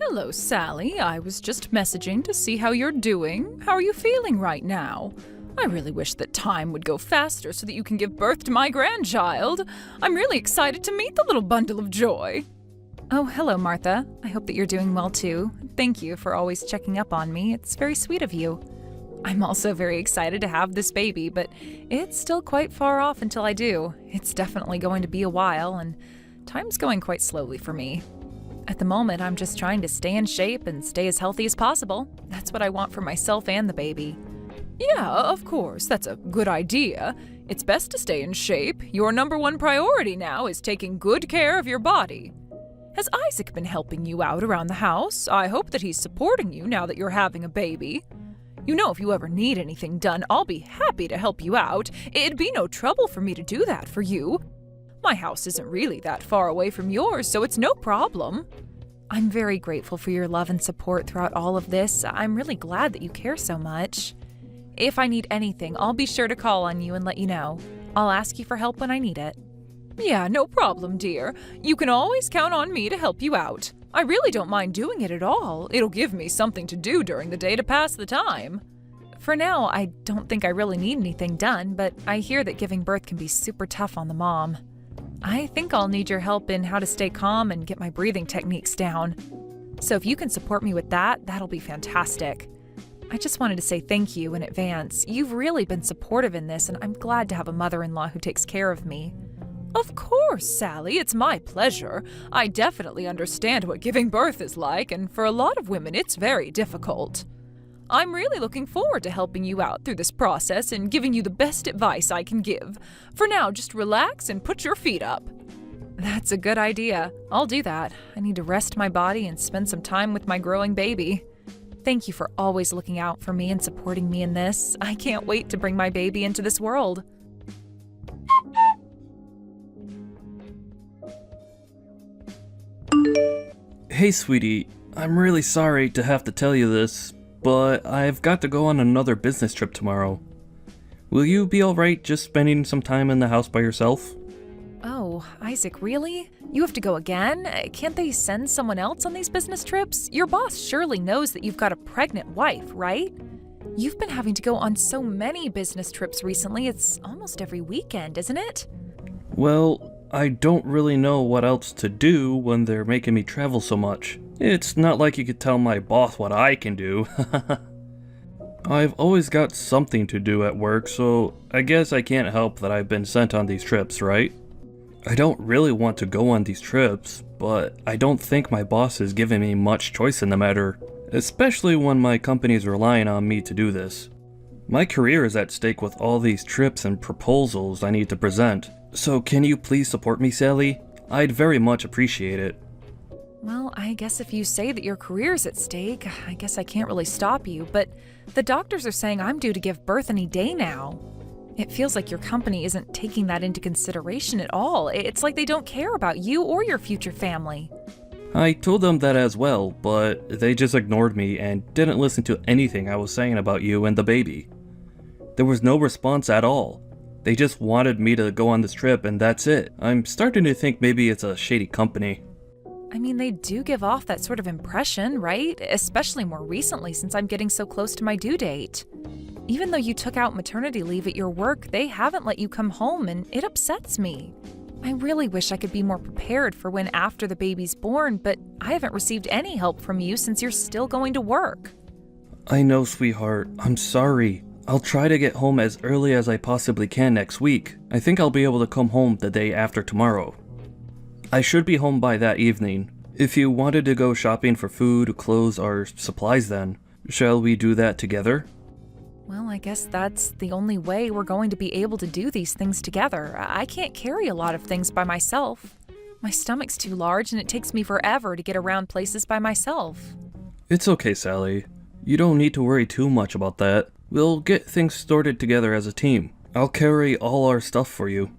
Hello, Sally. I was just messaging to see how you're doing. How are you feeling right now? I really wish that time would go faster so that you can give birth to my grandchild. I'm really excited to meet the little bundle of joy. Oh, hello, Martha. I hope that you're doing well too. Thank you for always checking up on me. It's very sweet of you. I'm also very excited to have this baby, but it's still quite far off until I do. It's definitely going to be a while, and time's going quite slowly for me. At the moment, I'm just trying to stay in shape and stay as healthy as possible. That's what I want for myself and the baby. Yeah, of course, that's a good idea. It's best to stay in shape. Your number one priority now is taking good care of your body. Has Isaac been helping you out around the house? I hope that he's supporting you now that you're having a baby. You know, if you ever need anything done, I'll be happy to help you out. It'd be no trouble for me to do that for you. My house isn't really that far away from yours, so it's no problem. I'm very grateful for your love and support throughout all of this. I'm really glad that you care so much. If I need anything, I'll be sure to call on you and let you know. I'll ask you for help when I need it. Yeah, no problem, dear. You can always count on me to help you out. I really don't mind doing it at all. It'll give me something to do during the day to pass the time. For now, I don't think I really need anything done, but I hear that giving birth can be super tough on the mom. I think I'll need your help in how to stay calm and get my breathing techniques down. So if you can support me with that, that'll be fantastic. I just wanted to say thank you in advance. You've really been supportive in this, and I'm glad to have a mother-in-law who takes care of me. Of course, Sally, it's my pleasure. I definitely understand what giving birth is like, and for a lot of women, it's very difficult. I'm really looking forward to helping you out through this process and giving you the best advice I can give. For now, just relax and put your feet up. That's a good idea. I'll do that. I need to rest my body and spend some time with my growing baby. Thank you for always looking out for me and supporting me in this. I can't wait to bring my baby into this world. Hey, sweetie. I'm really sorry to have to tell you this, but I've got to go on another business trip tomorrow. Will you be alright just spending some time in the house by yourself? Oh, Isaac, really? You have to go again? Can't they send someone else on these business trips? Your boss surely knows that you've got a pregnant wife, right? You've been having to go on so many business trips recently, it's almost every weekend, isn't it? Well, I don't really know what else to do when they're making me travel so much. It's not like you could tell my boss what I can do. I've always got something to do at work, so I guess I can't help that I've been sent on these trips, right? I don't really want to go on these trips, but I don't think my boss is giving me much choice in the matter, especially when my company's relying on me to do this. My career is at stake with all these trips and proposals I need to present, so can you please support me, Sally? I'd very much appreciate it. Well, I guess if you say that your career's at stake, I guess I can't really stop you, but the doctors are saying I'm due to give birth any day now. It feels like your company isn't taking that into consideration at all. It's like they don't care about you or your future family. I told them that as well, but they just ignored me and didn't listen to anything I was saying about you and the baby. There was no response at all. They just wanted me to go on this trip and that's it. I'm starting to think maybe it's a shady company. I mean, they do give off that sort of impression, right? Especially more recently since I'm getting so close to my due date. Even though you took out maternity leave at your work, they haven't let you come home and it upsets me. I really wish I could be more prepared for when after the baby's born, but I haven't received any help from you since you're still going to work. I know, sweetheart. I'm sorry. I'll try to get home as early as I possibly can next week. I think I'll be able to come home the day after tomorrow. I should be home by that evening. If you wanted to go shopping for food, clothes, or supplies then, shall we do that together? Well, I guess that's the only way we're going to be able to do these things together. I can't carry a lot of things by myself. My stomach's too large and it takes me forever to get around places by myself. It's okay, Sally. You don't need to worry too much about that. We'll get things sorted together as a team. I'll carry all our stuff for you.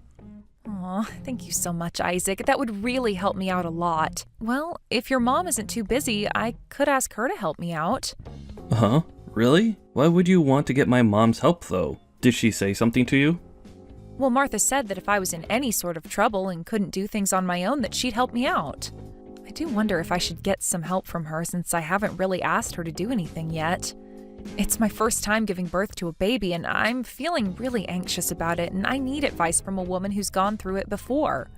Aw, thank you so much, Isaac. That would really help me out a lot. Well, if your mom isn't too busy, I could ask her to help me out. Huh? Really? Why would you want to get my mom's help, though? Did she say something to you? Well, Martha said that if I was in any sort of trouble and couldn't do things on my own, that she'd help me out. I do wonder if I should get some help from her since I haven't really asked her to do anything yet. It's my first time giving birth to a baby, and I'm feeling really anxious about it, and I need advice from a woman who's gone through it before.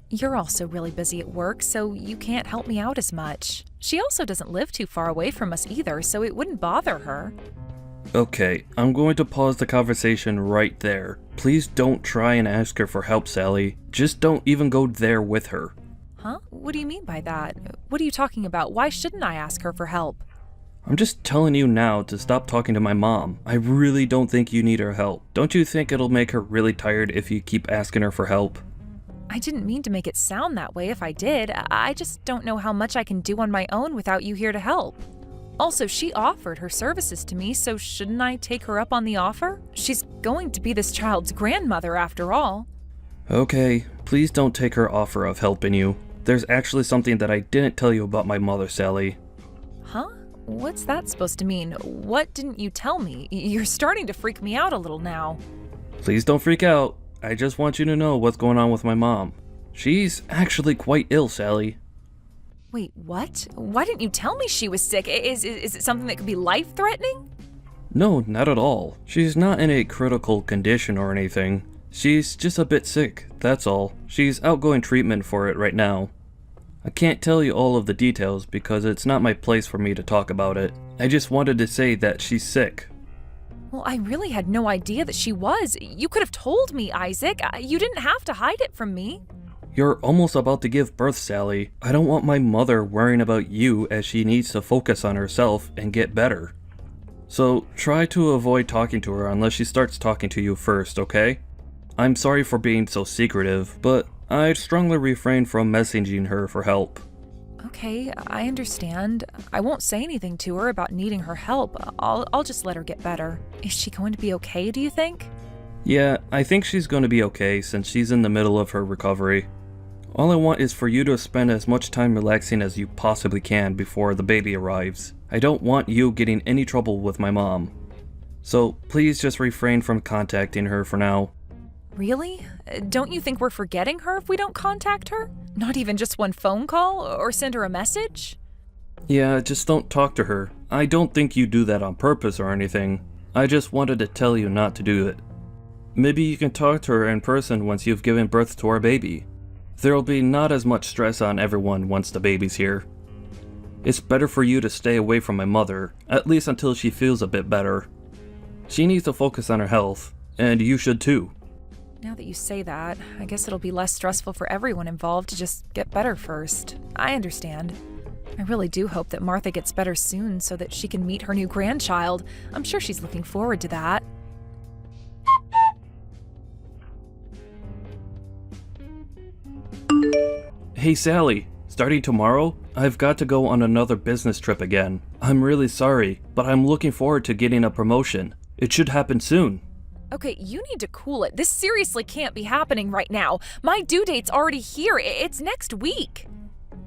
You're also really busy at work, so you can't help me out as much. She also doesn't live too far away from us either, so it wouldn't bother her. Okay, I'm going to pause the conversation right there. Please don't try and ask her for help, Sally. Just don't even go there with her. Huh? What do you mean by that? What are you talking about? Why shouldn't I ask her for help? I'm just telling you now to stop talking to my mom. I really don't think you need her help. Don't you think it'll make her really tired if you keep asking her for help? I didn't mean to make it sound that way if I did. I just don't know how much I can do on my own without you here to help. Also, she offered her services to me, so shouldn't I take her up on the offer? She's going to be this child's grandmother after all. Okay, please don't take her offer of helping you. There's actually something that I didn't tell you about my mother, Sally. Huh? What's that supposed to mean? What didn't you tell me? You're starting to freak me out a little now. Please don't freak out. I just want you to know what's going on with my mom. She's actually quite ill, Sally. Wait, what? Why didn't you tell me she was sick? Is it something that could be life-threatening? No, not at all. She's not in a critical condition or anything. She's just a bit sick, that's all. She's outgoing treatment for it right now. I can't tell you all of the details because it's not my place for me to talk about it. I just wanted to say that she's sick. Well, I really had no idea that she was. You could have told me, Isaac. You didn't have to hide it from me. You're almost about to give birth, Sally. I don't want my mother worrying about you as she needs to focus on herself and get better. So try to avoid talking to her unless she starts talking to you first, okay? I'm sorry for being so secretive, but I'd strongly refrain from messaging her for help. Okay, I understand. I won't say anything to her about needing her help. I'll just let her get better. Is she going to be okay, do you think? Yeah, I think she's going to be okay since she's in the middle of her recovery. All I want is for you to spend as much time relaxing as you possibly can before the baby arrives. I don't want you getting any trouble with my mom. So please just refrain from contacting her for now. Really? Don't you think we're forgetting her if we don't contact her? Not even just one phone call or send her a message? Yeah, just don't talk to her. I don't think you do that on purpose or anything. I just wanted to tell you not to do it. Maybe you can talk to her in person once you've given birth to our baby. There'll be not as much stress on everyone once the baby's here. It's better for you to stay away from my mother, at least until she feels a bit better. She needs to focus on her health, and you should too. Now that you say that, I guess it'll be less stressful for everyone involved to just get better first. I understand. I really do hope that Martha gets better soon so that she can meet her new grandchild. I'm sure she's looking forward to that. Hey Sally, starting tomorrow, I've got to go on another business trip again. I'm really sorry, but I'm looking forward to getting a promotion. It should happen soon. Okay, you need to cool it. This seriously can't be happening right now. My due date's already here. It's next week.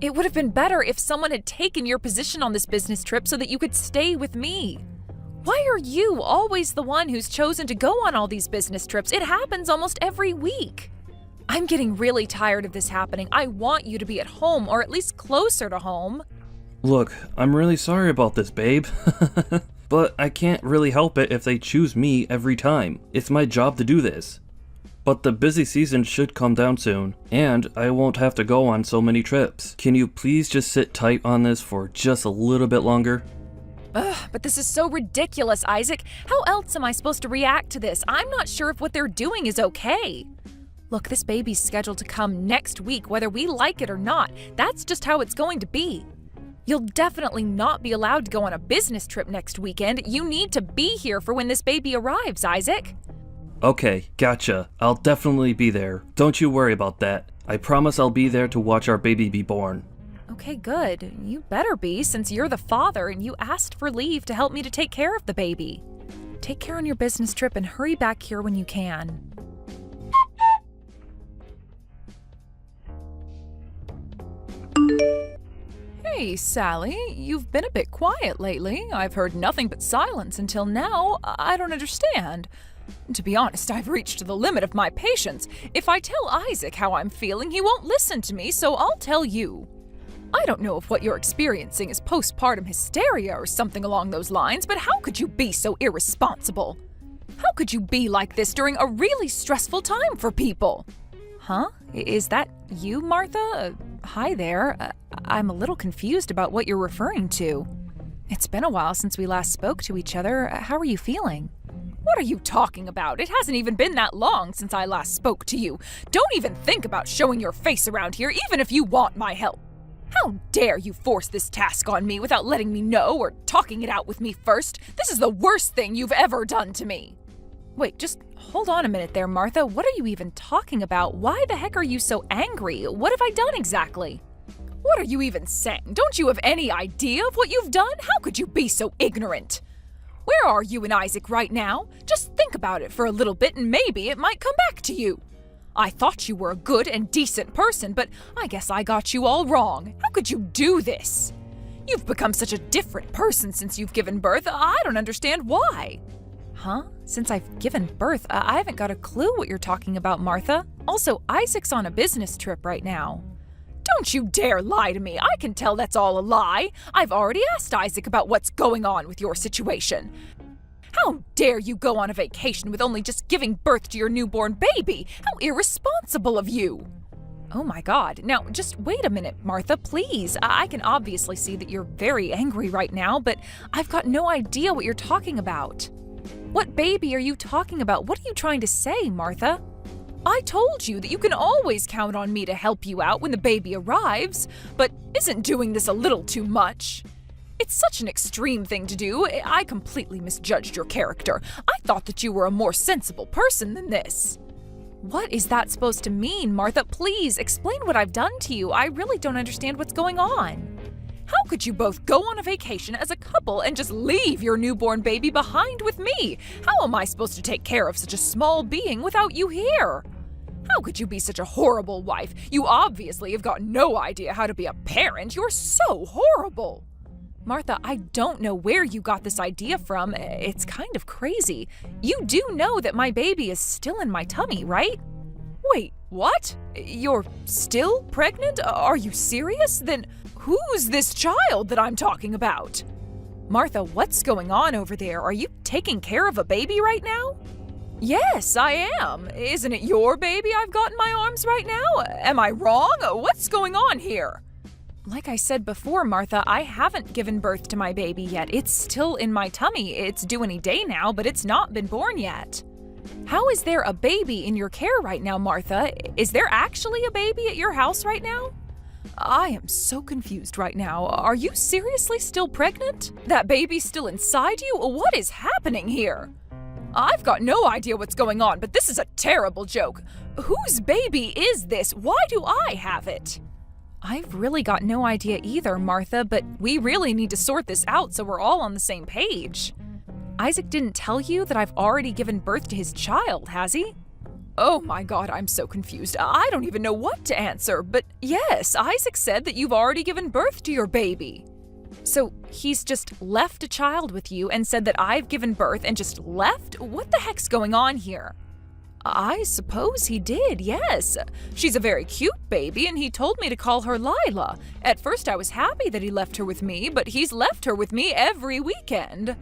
It would have been better if someone had taken your position on this business trip so that you could stay with me. Why are you always the one who's chosen to go on all these business trips? It happens almost every week. I'm getting really tired of this happening. I want you to be at home, or at least closer to home. Look, I'm really sorry about this, babe. But I can't really help it if they choose me every time. It's my job to do this. But the busy season should come down soon, and I won't have to go on so many trips. Can you please just sit tight on this for just a little bit longer? Ugh, but this is so ridiculous, Isaac. How else am I supposed to react to this? I'm not sure if what they're doing is okay. Look, this baby's scheduled to come next week, whether we like it or not. That's just how it's going to be. You'll definitely not be allowed to go on a business trip next weekend. You need to be here for when this baby arrives, Isaac. Okay, gotcha. I'll definitely be there. Don't you worry about that. I promise I'll be there to watch our baby be born. Okay, good. You better be, since you're the father and you asked for leave to help me to take care of the baby. Take care on your business trip and hurry back here when you can. Hey, Sally, you've been a bit quiet lately. I've heard nothing but silence until now. I don't understand. To be honest, I've reached the limit of my patience. If I tell Isaac how I'm feeling, he won't listen to me, so I'll tell you. I don't know if what you're experiencing is postpartum hysteria or something along those lines, but how could you be so irresponsible? How could you be like this during a really stressful time for people? Huh? Is that you, Martha? Hi there. I'm a little confused about what you're referring to. It's been a while since we last spoke to each other. How are you feeling? What are you talking about? It hasn't even been that long since I last spoke to you. Don't even think about showing your face around here, even if you want my help. How dare you force this task on me without letting me know or talking it out with me first? This is the worst thing you've ever done to me. Wait, just hold on a minute there, Martha. What are you even talking about? Why the heck are you so angry? What have I done exactly? What are you even saying? Don't you have any idea of what you've done? How could you be so ignorant? Where are you and Isaac right now? Just think about it for a little bit and maybe it might come back to you. I thought you were a good and decent person, but I guess I got you all wrong. How could you do this? You've become such a different person since you've given birth. I don't understand why. Huh? Since I've given birth, I haven't got a clue what you're talking about, Martha. Also, Isaac's on a business trip right now. Don't you dare lie to me. I can tell that's all a lie. I've already asked Isaac about what's going on with your situation. How dare you go on a vacation with only just giving birth to your newborn baby? How irresponsible of you! Oh my God. Now, just wait a minute, Martha, please. I can obviously see that you're very angry right now, but I've got no idea what you're talking about. What baby are you talking about? What are you trying to say, Martha? I told you that you can always count on me to help you out when the baby arrives, but isn't doing this a little too much? It's such an extreme thing to do. I completely misjudged your character. I thought that you were a more sensible person than this. What is that supposed to mean, Martha? Please explain what I've done to you. I really don't understand what's going on. How could you both go on a vacation as a couple and just leave your newborn baby behind with me? How am I supposed to take care of such a small being without you here? How could you be such a horrible wife? You obviously have got no idea how to be a parent. You're so horrible. Martha, I don't know where you got this idea from. It's kind of crazy. You do know that my baby is still in my tummy, right? Wait, what? You're still pregnant? Are you serious? Then who's this child that I'm talking about? Martha, what's going on over there? Are you taking care of a baby right now? Yes, I am. Isn't it your baby I've got in my arms right now? Am I wrong? What's going on here? Like I said before, Martha, I haven't given birth to my baby yet. It's still in my tummy. It's due any day now, but it's not been born yet. How is there a baby in your care right now, Martha? Is there actually a baby at your house right now? I am so confused right now. Are you seriously still pregnant? That baby's still inside you? What is happening here? I've got no idea what's going on, but this is a terrible joke. Whose baby is this? Why do I have it? I've really got no idea either, Martha, but we really need to sort this out so we're all on the same page. Isaac didn't tell you that I've already given birth to his child, has he? Oh my God, I'm so confused. I don't even know what to answer, but yes, Isaac said that you've already given birth to your baby. So he's just left a child with you and said that I've given birth and just left? What the heck's going on here? I suppose he did, yes. She's a very cute baby, and he told me to call her Lila. At first I was happy that he left her with me, but he's left her with me every weekend.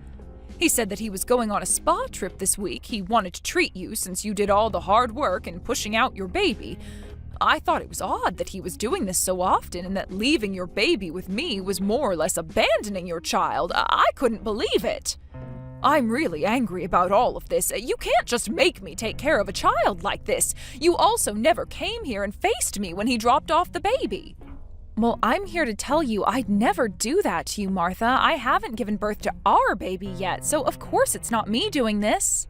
He said that he was going on a spa trip this week. He wanted to treat you since you did all the hard work in pushing out your baby. I thought it was odd that he was doing this so often and that leaving your baby with me was more or less abandoning your child. I couldn't believe it. I'm really angry about all of this. You can't just make me take care of a child like this. You also never came here and faced me when he dropped off the baby. Well, I'm here to tell you I'd never do that to you, Martha. I haven't given birth to our baby yet, so of course it's not me doing this.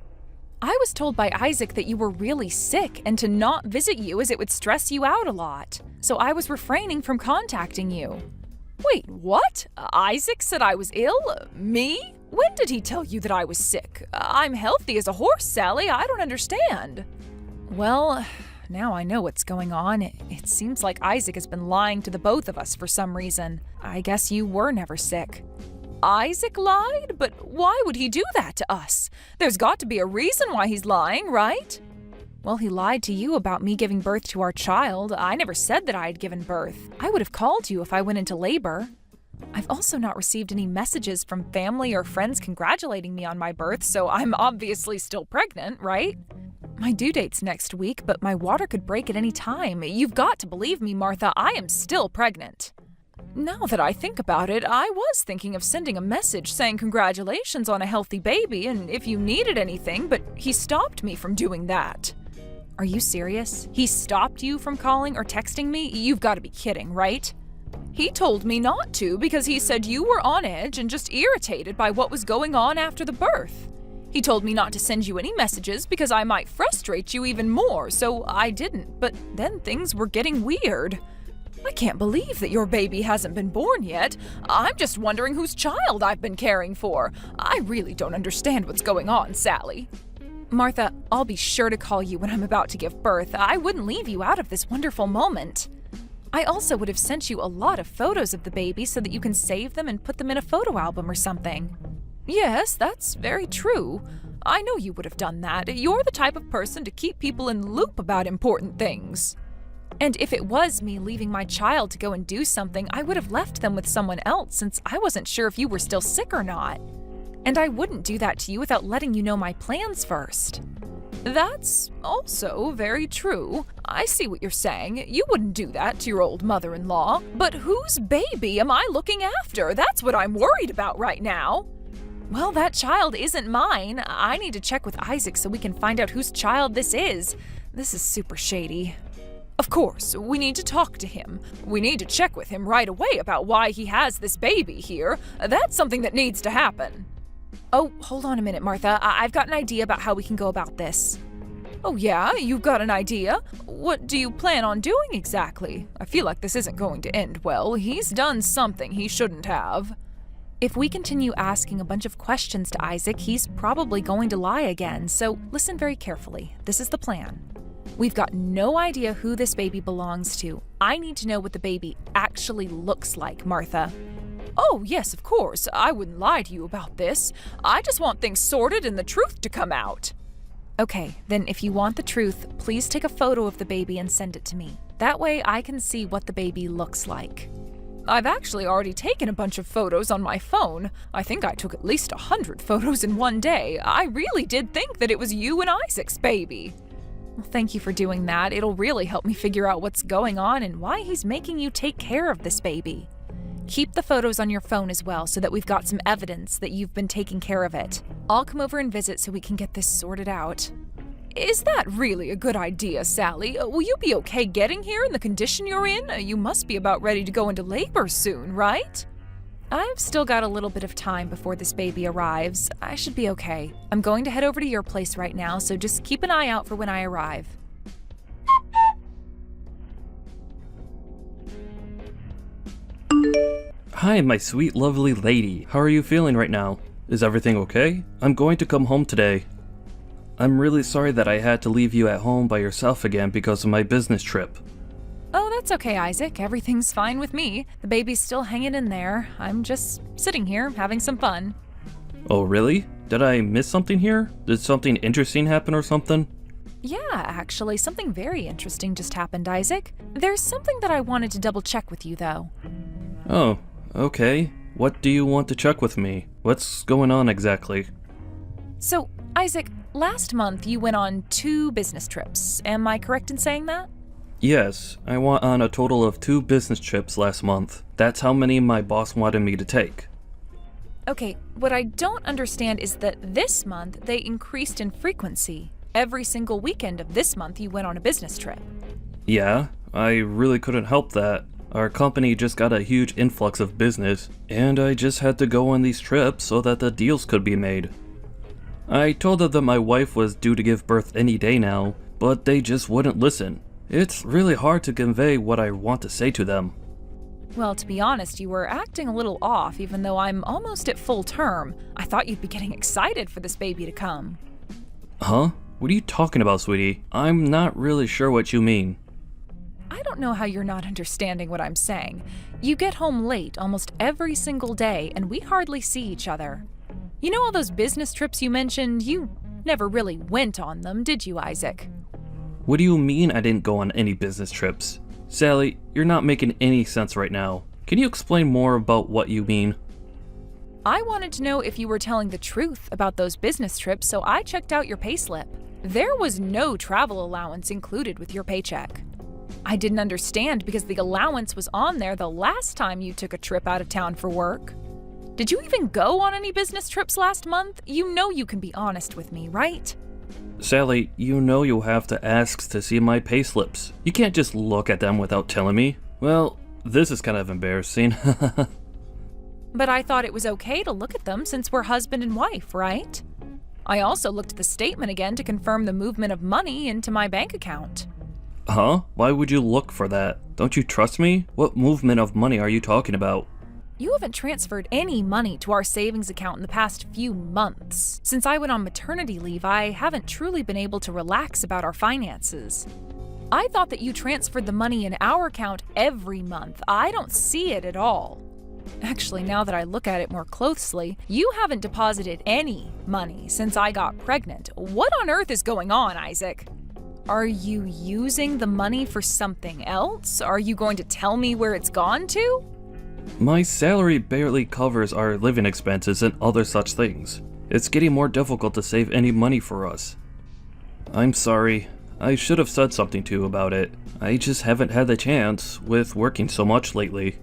I was told by Isaac that you were really sick and to not visit you as it would stress you out a lot. So I was refraining from contacting you. Wait, what? Isaac said I was ill? Me? When did he tell you that I was sick? I'm healthy as a horse, Sally. I don't understand. Well, now I know what's going on. It seems like Isaac has been lying to the both of us for some reason. I guess you were never sick. Isaac lied? But why would he do that to us? There's got to be a reason why he's lying, right? Well, he lied to you about me giving birth to our child. I never said that I had given birth. I would have called you if I went into labor. I've also not received any messages from family or friends congratulating me on my birth, so I'm obviously still pregnant, right? My due date's next week, but my water could break at any time. You've got to believe me, Martha, I am still pregnant. Now that I think about it, I was thinking of sending a message saying congratulations on a healthy baby and if you needed anything, but he stopped me from doing that. Are you serious? He stopped you from calling or texting me? You've got to be kidding, right? He told me not to because he said you were on edge and just irritated by what was going on after the birth. He told me not to send you any messages because I might frustrate you even more, so I didn't, but then things were getting weird. I can't believe that your baby hasn't been born yet. I'm just wondering whose child I've been caring for. I really don't understand what's going on, Sally. Martha, I'll be sure to call you when I'm about to give birth. I wouldn't leave you out of this wonderful moment. I also would have sent you a lot of photos of the baby so that you can save them and put them in a photo album or something. Yes, that's very true. I know you would have done that. You're the type of person to keep people in the loop about important things. And if it was me leaving my child to go and do something, I would have left them with someone else since I wasn't sure if you were still sick or not. And I wouldn't do that to you without letting you know my plans first. That's also very true. I see what you're saying. You wouldn't do that to your old mother-in-law. But whose baby am I looking after? That's what I'm worried about right now. Well, that child isn't mine. I need to check with Isaac so we can find out whose child this is. This is super shady. Of course, we need to talk to him. We need to check with him right away about why he has this baby here. That's something that needs to happen. Oh, hold on a minute, Martha. I've got an idea about how we can go about this. Oh yeah, you've got an idea? What do you plan on doing exactly? I feel like this isn't going to end well. He's done something he shouldn't have. If we continue asking a bunch of questions to Isaac, he's probably going to lie again, so listen very carefully. This is the plan. We've got no idea who this baby belongs to. I need to know what the baby actually looks like, Martha. Oh, yes, of course. I wouldn't lie to you about this. I just want things sorted and the truth to come out. Okay, then if you want the truth, please take a photo of the baby and send it to me. That way I can see what the baby looks like. I've actually already taken a bunch of photos on my phone. I think I took at least 100 photos in one day. I really did think that it was you and Isaac's baby. Well, thank you for doing that. It'll really help me figure out what's going on and why he's making you take care of this baby. Keep the photos on your phone as well so that we've got some evidence that you've been taking care of it. I'll come over and visit so we can get this sorted out. Is that really a good idea, Sally? Will you be okay getting here in the condition you're in? You must be about ready to go into labor soon, right? I've still got a little bit of time before this baby arrives. I should be okay. I'm going to head over to your place right now, so just keep an eye out for when I arrive. Hi, my sweet, lovely lady. How are you feeling right now? Is everything okay? I'm going to come home today. I'm really sorry that I had to leave you at home by yourself again because of my business trip. Oh, that's okay, Isaac. Everything's fine with me. The baby's still hanging in there. I'm just sitting here having some fun. Oh, really? Did I miss something here? Did something interesting happen or something? Yeah, actually, something very interesting just happened, Isaac. There's something that I wanted to double check with you, though. Oh, okay. What do you want to check with me? What's going on exactly? So, Isaac, last month you went on 2 business trips. Am I correct in saying that? Yes, I went on a total of 2 business trips last month. That's how many my boss wanted me to take. Okay, what I don't understand is that this month they increased in frequency. Every single weekend of this month you went on a business trip. Yeah, I really couldn't help that. Our company just got a huge influx of business, and I just had to go on these trips so that the deals could be made. I told them that my wife was due to give birth any day now, but they just wouldn't listen. It's really hard to convey what I want to say to them. Well, to be honest, you were acting a little off even though I'm almost at full term. I thought you'd be getting excited for this baby to come. Huh? What are you talking about, sweetie? I'm not really sure what you mean. I don't know how you're not understanding what I'm saying. You get home late almost every single day and we hardly see each other. You know all those business trips you mentioned? You never really went on them, did you, Isaac? What do you mean I didn't go on any business trips? Sally, you're not making any sense right now. Can you explain more about what you mean? I wanted to know if you were telling the truth about those business trips, so I checked out your payslip. There was no travel allowance included with your paycheck. I didn't understand because the allowance was on there the last time you took a trip out of town for work. Did you even go on any business trips last month? You know you can be honest with me, right? Sally, you know you'll have to ask to see my payslips. You can't just look at them without telling me. Well, this is kind of embarrassing. But I thought it was okay to look at them since we're husband and wife, right? I also looked at the statement again to confirm the movement of money into my bank account. Huh? Why would you look for that? Don't you trust me? What movement of money are you talking about? You haven't transferred any money to our savings account in the past few months. Since I went on maternity leave, I haven't truly been able to relax about our finances. I thought that you transferred the money in our account every month. I don't see it at all. Actually, now that I look at it more closely, you haven't deposited any money since I got pregnant. What on earth is going on, Isaac? Are you using the money for something else? Are you going to tell me where it's gone to? My salary barely covers our living expenses and other such things. It's getting more difficult to save any money for us. I'm sorry. I should have said something to you about it. I just haven't had the chance with working so much lately.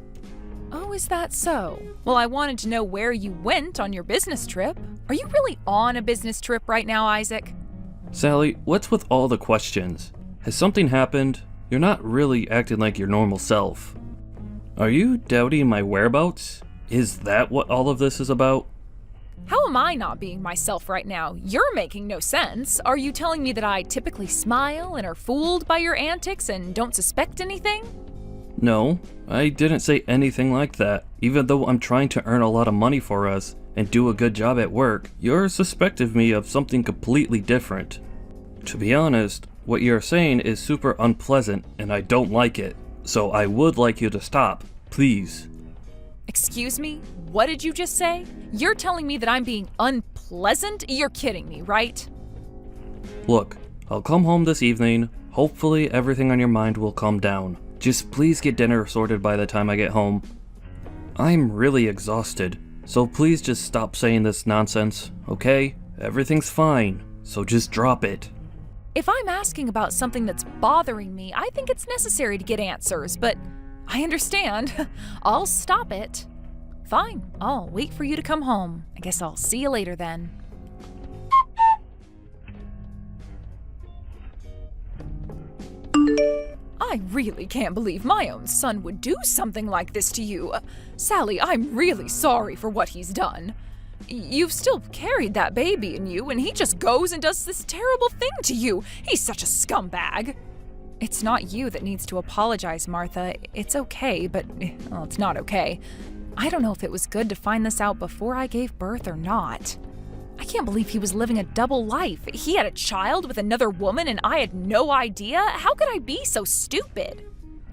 Oh, is that so? Well, I wanted to know where you went on your business trip. Are you really on a business trip right now, Isaac? Sally, what's with all the questions? Has something happened? You're not really acting like your normal self. Are you doubting my whereabouts? Is that what all of this is about? How am I not being myself right now? You're making no sense. Are you telling me that I typically smile and are fooled by your antics and don't suspect anything? No, I didn't say anything like that. Even though I'm trying to earn a lot of money for us and do a good job at work, you're suspecting me of something completely different. To be honest, what you're saying is super unpleasant and I don't like it. So I would like you to stop, please. Excuse me? What did you just say? You're telling me that I'm being unpleasant? You're kidding me, right? Look, I'll come home this evening. Hopefully everything on your mind will calm down. Just please get dinner sorted by the time I get home. I'm really exhausted, so please just stop saying this nonsense, okay? Everything's fine, so just drop it. If I'm asking about something that's bothering me, I think it's necessary to get answers, but I understand. I'll stop it. Fine, I'll wait for you to come home. I guess I'll see you later then. I really can't believe my own son would do something like this to you. Sally, I'm really sorry for what he's done. You've still carried that baby in you, and he just goes and does this terrible thing to you. He's such a scumbag. It's not you that needs to apologize, Martha. It's okay, but, well, it's not okay. I don't know if it was good to find this out before I gave birth or not. I can't believe he was living a double life. He had a child with another woman and I had no idea? How could I be so stupid?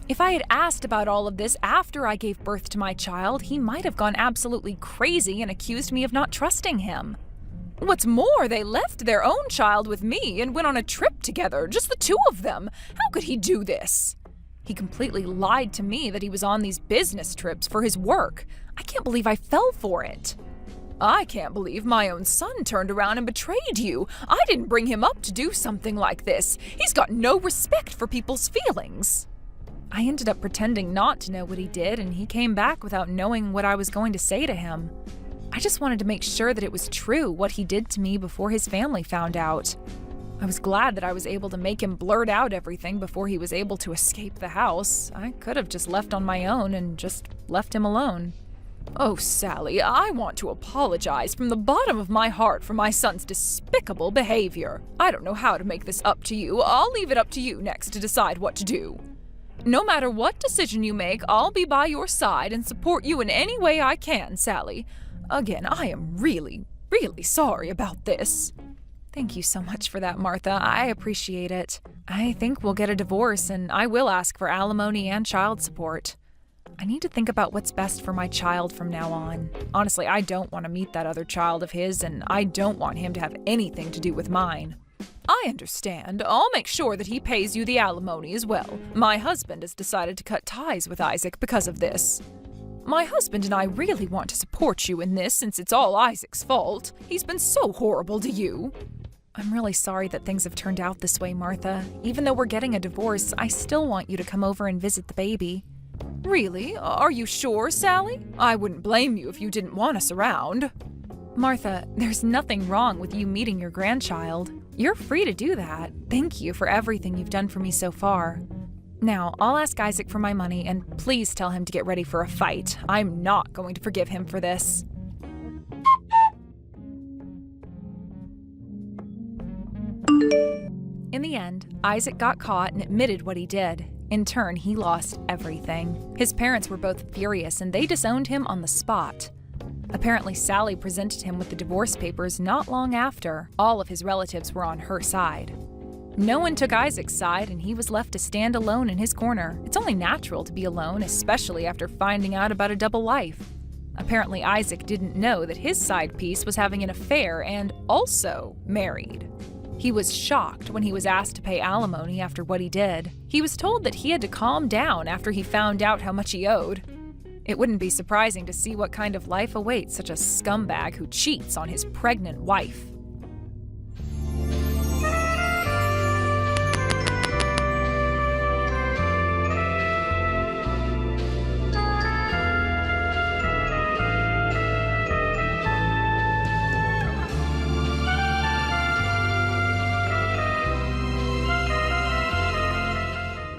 If I had asked about all of this after I gave birth to my child, he might have gone absolutely crazy and accused me of not trusting him. What's more, they left their own child with me and went on a trip together, just the two of them. How could he do this? He completely lied to me that he was on these business trips for his work. I can't believe I fell for it. I can't believe my own son turned around and betrayed you. I didn't bring him up to do something like this. He's got no respect for people's feelings. I ended up pretending not to know what he did, and he came back without knowing what I was going to say to him. I just wanted to make sure that it was true what he did to me before his family found out. I was glad that I was able to make him blurt out everything before he was able to escape the house. I could have just left on my own and just left him alone. Oh, Sally, I want to apologize from the bottom of my heart for my son's despicable behavior. I don't know how to make this up to you. I'll leave it up to you next to decide what to do. No matter what decision you make, I'll be by your side and support you in any way I can, Sally. Again, I am really, really sorry about this. Thank you so much for that, Martha. I appreciate it. I think we'll get a divorce, and I will ask for alimony and child support. I need to think about what's best for my child from now on. Honestly, I don't want to meet that other child of his, and I don't want him to have anything to do with mine. I understand. I'll make sure that he pays you the alimony as well. My husband has decided to cut ties with Isaac because of this. My husband and I really want to support you in this since it's all Isaac's fault. He's been so horrible to you. I'm really sorry that things have turned out this way, Martha. Even though we're getting a divorce, I still want you to come over and visit the baby. Really? Are you sure, Sally? I wouldn't blame you if you didn't want us around. Martha, there's nothing wrong with you meeting your grandchild. You're free to do that. Thank you for everything you've done for me so far. Now, I'll ask Isaac for my money, and please tell him to get ready for a fight. I'm not going to forgive him for this. In the end, Isaac got caught and admitted what he did. In turn, he lost everything. His parents were both furious, and they disowned him on the spot. Apparently, Sally presented him with the divorce papers not long after. All of his relatives were on her side. No one took Isaac's side, and he was left to stand alone in his corner. It's only natural to be alone, especially after finding out about a double life. Apparently, Isaac didn't know that his side piece was having an affair and also married. He was shocked when he was asked to pay alimony after what he did. He was told that he had to calm down after he found out how much he owed. It wouldn't be surprising to see what kind of life awaits such a scumbag who cheats on his pregnant wife.